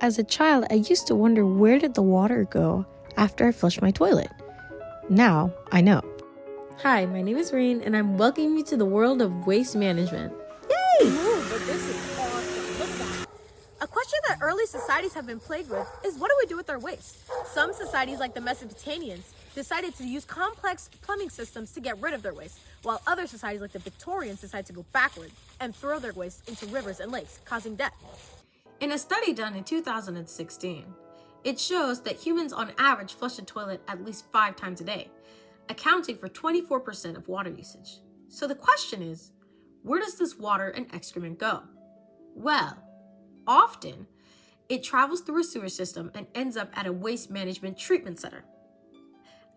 as a child, I used to wonder where did the water go after I flushed my toilet. Now I know. Hi, my name is Rain, and I'm welcoming you to the world of waste management. Yay! Ooh, but this is awesome. Look at that. A question that early societies have been plagued with is what do we do with our waste? Some societies, like the Mesopotamians, decided to use complex plumbing systems to get rid of their waste, while other societies, like the Victorians, decided to go backward and throw their waste into rivers and lakes, causing death. In a study done in 2016, it shows that humans on average flush the toilet at least 5 times a day, accounting for 24% of water usage. So the question is, where does this water and excrement go? Well, often it travels through a sewer system and ends up at a waste management treatment center.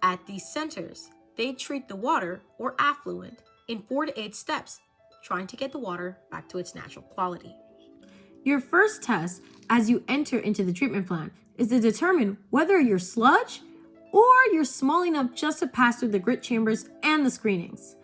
At these centers, they treat the water or affluent in 4 to 8 steps, trying to get the water back to its natural quality. Your first test as you enter into the treatment plant is to determine whether you're sludge or you're small enough just to pass through the grit chambers and the screenings.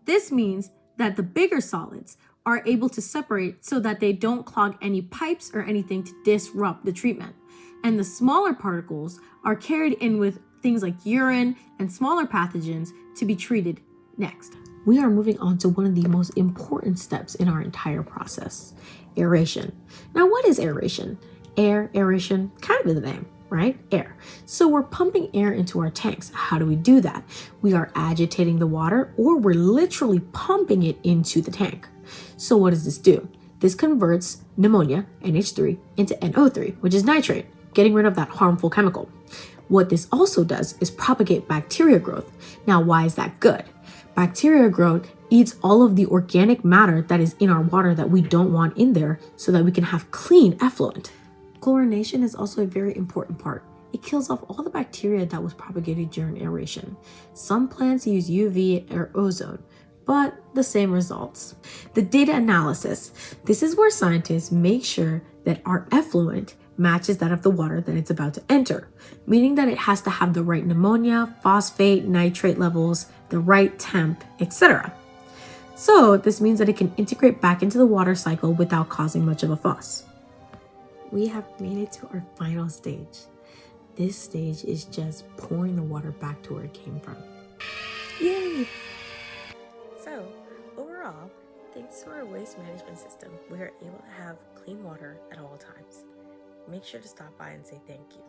This means that the bigger solids are able to separate so that they don't clog any pipes or anything to disrupt the treatment. And the smaller particles are carried in with things like urine and smaller pathogens to be treated next. We are moving on to one of the most important steps in our entire process, aeration. Now, what is aeration? Aeration, kind of in the name, right? Air. So we're pumping air into our tanks. How do we do that? We are agitating the water, or we're literally pumping it into the tank. So what does this do? This converts pneumonia, NH3, into NO3, which is nitrate, getting rid of that harmful chemical. What this also does is propagate bacteria growth. Now, why is that good? Bacteria growth eats all of the organic matter that is in our water that we don't want in there so that we can have clean effluent. Chlorination is also a very important part. It kills off all the bacteria that was propagated during aeration. Some plants use UV or ozone, but the same results. The data analysis. This is where scientists make sure that our effluent matches that of the water that it's about to enter, meaning that it has to have the right pneumonia, phosphate, nitrate levels, the right temp, etc. So this means that it can integrate back into the water cycle without causing much of a fuss. We have made it to our final stage. This stage is just pouring the water back to where it came from. Yay! So, overall, thanks to our waste management system, we are able to have clean water at all times. Make sure to stop by and say thank you.